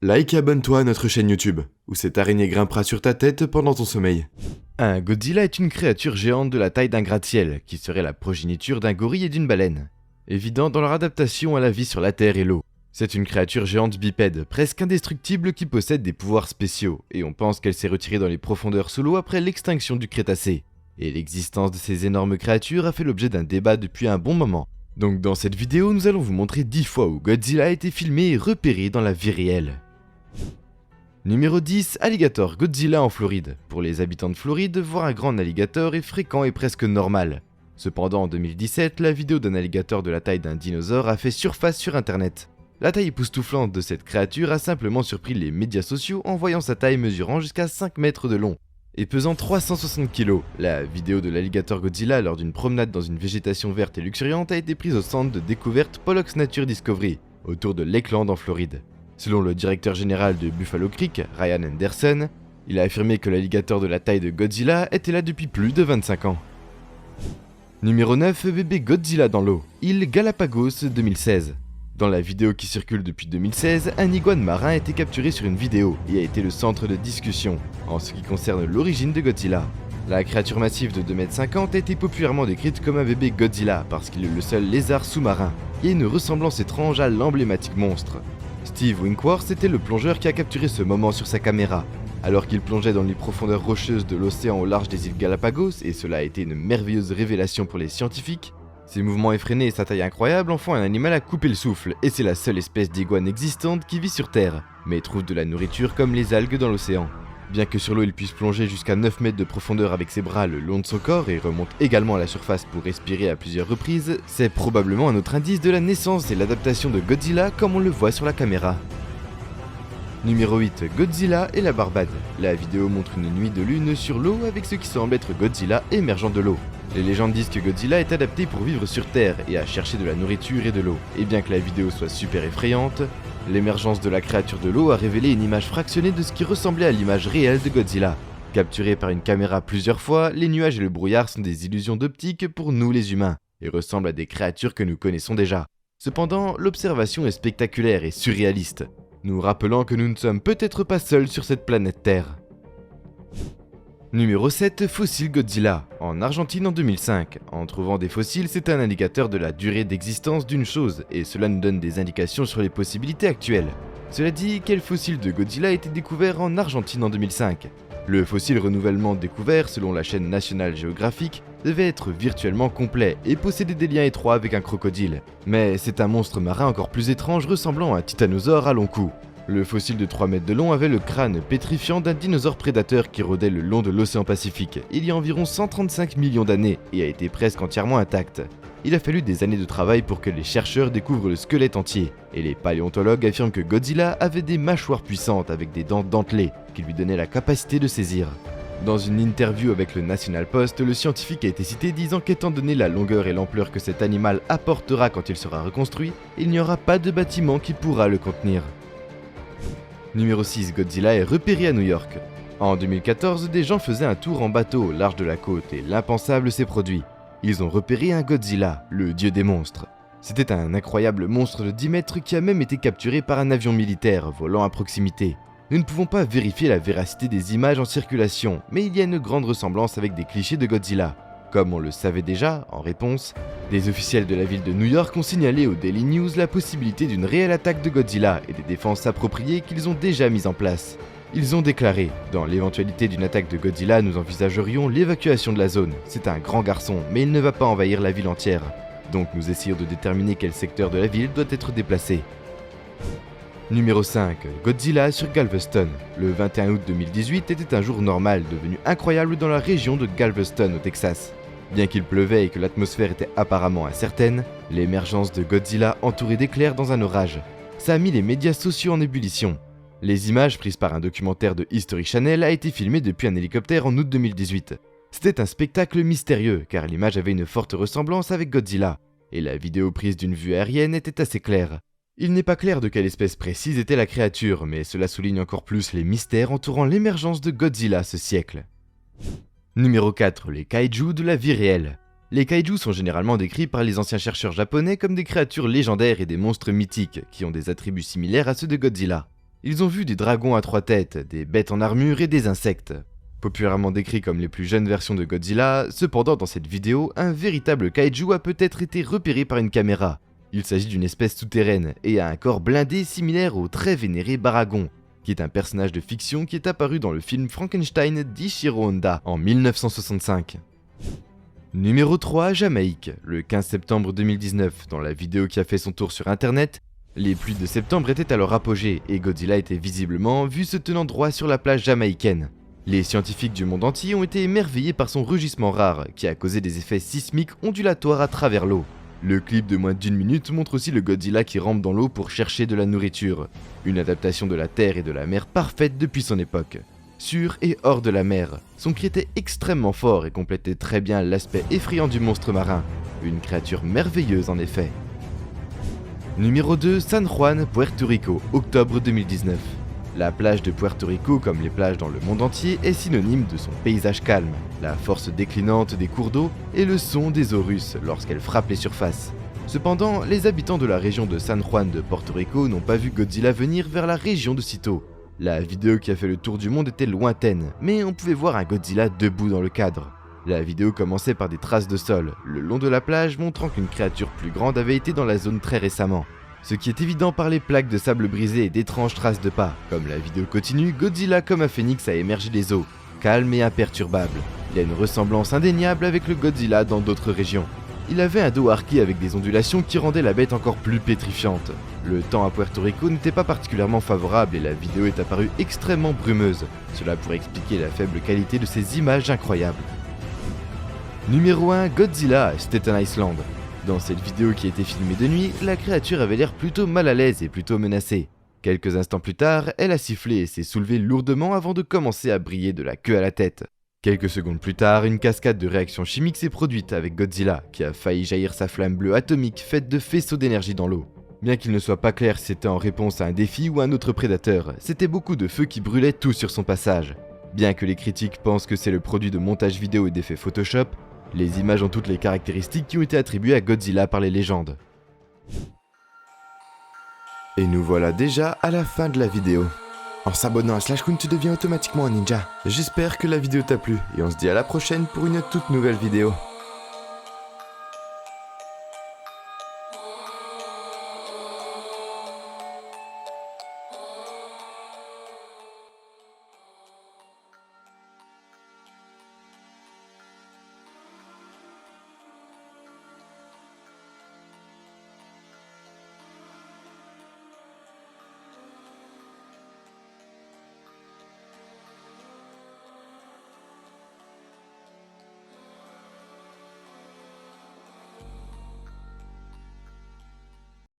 Like et abonne-toi à notre chaîne YouTube, où cette araignée grimpera sur ta tête pendant ton sommeil. Un Godzilla est une créature géante de la taille d'un gratte-ciel, qui serait la progéniture d'un gorille et d'une baleine. Évident dans leur adaptation à la vie sur la terre et l'eau. C'est une créature géante bipède, presque indestructible qui possède des pouvoirs spéciaux, et on pense qu'elle s'est retirée dans les profondeurs sous l'eau après l'extinction du Crétacé. Et l'existence de ces énormes créatures a fait l'objet d'un débat depuis un bon moment. Donc dans cette vidéo, nous allons vous montrer 10 fois où Godzilla a été filmé et repéré dans la vie réelle. Numéro 10, Alligator Godzilla en Floride. Pour les habitants de Floride, voir un grand alligator est fréquent et presque normal. Cependant, en 2017, la vidéo d'un alligator de la taille d'un dinosaure a fait surface sur internet. La taille époustouflante de cette créature a simplement surpris les médias sociaux en voyant sa taille mesurant jusqu'à 5 mètres de long et pesant 360 kg. La vidéo de l'alligator Godzilla lors d'une promenade dans une végétation verte et luxuriante a été prise au centre de découverte Pollock's Nature Discovery, autour de Lakeland en Floride. Selon le directeur général de Buffalo Creek, Ryan Anderson, il a affirmé que l'alligator de la taille de Godzilla était là depuis plus de 25 ans. Numéro 9, bébé Godzilla dans l'eau, île Galapagos 2016. Dans la vidéo qui circule depuis 2016, un iguane marin a été capturé sur une vidéo et a été le centre de discussion en ce qui concerne l'origine de Godzilla. La créature massive de 2,50 m a été populairement décrite comme un bébé Godzilla parce qu'il est le seul lézard sous-marin et a une ressemblance étrange à l'emblématique monstre. Steve Winkworth était le plongeur qui a capturé ce moment sur sa caméra, alors qu'il plongeait dans les profondeurs rocheuses de l'océan au large des îles Galapagos, et cela a été une merveilleuse révélation pour les scientifiques. Ses mouvements effrénés et sa taille incroyable en font un animal à couper le souffle, et c'est la seule espèce d'iguane existante qui vit sur Terre, mais trouve de la nourriture comme les algues dans l'océan. Bien que sur l'eau il puisse plonger jusqu'à 9 mètres de profondeur avec ses bras le long de son corps et remonte également à la surface pour respirer à plusieurs reprises, c'est probablement un autre indice de la naissance et l'adaptation de Godzilla comme on le voit sur la caméra. Numéro 8, Godzilla et la Barbade. La vidéo montre une nuit de lune sur l'eau avec ce qui semble être Godzilla émergeant de l'eau. Les légendes disent que Godzilla est adapté pour vivre sur Terre et à chercher de la nourriture et de l'eau. Et bien que la vidéo soit super effrayante, l'émergence de la créature de l'eau a révélé une image fractionnée de ce qui ressemblait à l'image réelle de Godzilla. Capturée par une caméra plusieurs fois, les nuages et le brouillard sont des illusions d'optique pour nous les humains, et ressemblent à des créatures que nous connaissons déjà. Cependant, l'observation est spectaculaire et surréaliste, nous rappelant que nous ne sommes peut-être pas seuls sur cette planète Terre. Numéro 7, fossile Godzilla, en Argentine en 2005. En trouvant des fossiles, c'est un indicateur de la durée d'existence d'une chose, et cela nous donne des indications sur les possibilités actuelles. Cela dit, quel fossile de Godzilla a été découvert en Argentine en 2005 ? Le fossile renouvellement découvert, selon la chaîne National Geographic, devait être virtuellement complet et posséder des liens étroits avec un crocodile. Mais c'est un monstre marin encore plus étrange ressemblant à un titanosaure à long cou. Le fossile de 3 mètres de long avait le crâne pétrifiant d'un dinosaure prédateur qui rôdait le long de l'océan Pacifique il y a environ 135 millions d'années et a été presque entièrement intact. Il a fallu des années de travail pour que les chercheurs découvrent le squelette entier, et les paléontologues affirment que Godzilla avait des mâchoires puissantes avec des dents dentelées qui lui donnaient la capacité de saisir. Dans une interview avec le National Post, le scientifique a été cité disant qu'étant donné la longueur et l'ampleur que cet animal apportera quand il sera reconstruit, il n'y aura pas de bâtiment qui pourra le contenir. Numéro 6, Godzilla est repéré à New York. En 2014, des gens faisaient un tour en bateau au large de la côte et l'impensable s'est produit. Ils ont repéré un Godzilla, le dieu des monstres. C'était un incroyable monstre de 10 mètres qui a même été capturé par un avion militaire volant à proximité. Nous ne pouvons pas vérifier la véracité des images en circulation, mais il y a une grande ressemblance avec des clichés de Godzilla. Comme on le savait déjà, en réponse, des officiels de la ville de New York ont signalé au Daily News la possibilité d'une réelle attaque de Godzilla et des défenses appropriées qu'ils ont déjà mises en place. Ils ont déclaré « Dans l'éventualité d'une attaque de Godzilla, nous envisagerions l'évacuation de la zone. C'est un grand garçon, mais il ne va pas envahir la ville entière. Donc nous essayons de déterminer quel secteur de la ville doit être déplacé. » Numéro 5, Godzilla sur Galveston. Le 21 août 2018 était un jour normal, devenu incroyable dans la région de Galveston au Texas. Bien qu'il pleuvait et que l'atmosphère était apparemment incertaine, l'émergence de Godzilla entouré d'éclairs dans un orage, ça a mis les médias sociaux en ébullition. Les images prises par un documentaire de History Channel a été filmé depuis un hélicoptère en août 2018. C'était un spectacle mystérieux car l'image avait une forte ressemblance avec Godzilla, et la vidéo prise d'une vue aérienne était assez claire. Il n'est pas clair de quelle espèce précise était la créature, mais cela souligne encore plus les mystères entourant l'émergence de Godzilla ce siècle. Numéro 4, les kaiju de la vie réelle. Les kaiju sont généralement décrits par les anciens chercheurs japonais comme des créatures légendaires et des monstres mythiques qui ont des attributs similaires à ceux de Godzilla. Ils ont vu des dragons à 3 têtes, des bêtes en armure et des insectes. Populairement décrits comme les plus jeunes versions de Godzilla, cependant dans cette vidéo, un véritable kaiju a peut-être été repéré par une caméra. Il s'agit d'une espèce souterraine et a un corps blindé similaire au très vénéré Baragon, qui est un personnage de fiction qui est apparu dans le film Frankenstein d'Ichiro Honda en 1965. Numéro 3, Jamaïque. Le 15 septembre 2019, dans la vidéo qui a fait son tour sur internet, les pluies de septembre étaient à leur apogée et Godzilla était visiblement vu se tenant droit sur la plage jamaïcaine. Les scientifiques du monde entier ont été émerveillés par son rugissement rare, qui a causé des effets sismiques ondulatoires à travers l'eau. Le clip de moins d'1 minute montre aussi le Godzilla qui rampe dans l'eau pour chercher de la nourriture. Une adaptation de la terre et de la mer parfaite depuis son époque. Sur et hors de la mer, son cri était extrêmement fort et complétait très bien l'aspect effrayant du monstre marin. Une créature merveilleuse en effet. Numéro 2, San Juan, Puerto Rico, octobre 2019. La plage de Puerto Rico, comme les plages dans le monde entier, est synonyme de son paysage calme, la force déclinante des cours d'eau et le son des eaux russes lorsqu'elles frappent les surfaces. Cependant, les habitants de la région de San Juan de Porto Rico n'ont pas vu Godzilla venir vers la région de sitôt. La vidéo qui a fait le tour du monde était lointaine, mais on pouvait voir un Godzilla debout dans le cadre. La vidéo commençait par des traces de sol, le long de la plage montrant qu'une créature plus grande avait été dans la zone très récemment. Ce qui est évident par les plaques de sable brisé et d'étranges traces de pas. Comme la vidéo continue, Godzilla comme un phénix a émergé des eaux, calme et imperturbable. Il a une ressemblance indéniable avec le Godzilla dans d'autres régions. Il avait un dos arqué avec des ondulations qui rendaient la bête encore plus pétrifiante. Le temps à Puerto Rico n'était pas particulièrement favorable et la vidéo est apparue extrêmement brumeuse. Cela pourrait expliquer la faible qualité de ces images incroyables. Numéro 1, Godzilla à Staten Island. Dans cette vidéo qui a été filmée de nuit, la créature avait l'air plutôt mal à l'aise et plutôt menacée. Quelques instants plus tard, elle a sifflé et s'est soulevée lourdement avant de commencer à briller de la queue à la tête. Quelques secondes plus tard, une cascade de réactions chimiques s'est produite avec Godzilla, qui a failli jaillir sa flamme bleue atomique faite de faisceaux d'énergie dans l'eau. Bien qu'il ne soit pas clair si c'était en réponse à un défi ou à un autre prédateur, c'était beaucoup de feu qui brûlait tout sur son passage. Bien que les critiques pensent que c'est le produit de montage vidéo et d'effets Photoshop, les images ont toutes les caractéristiques qui ont été attribuées à Godzilla par les légendes. Et nous voilà déjà à la fin de la vidéo. En s'abonnant à Slash Kun, tu deviens automatiquement un ninja. J'espère que la vidéo t'a plu et on se dit à la prochaine pour une toute nouvelle vidéo.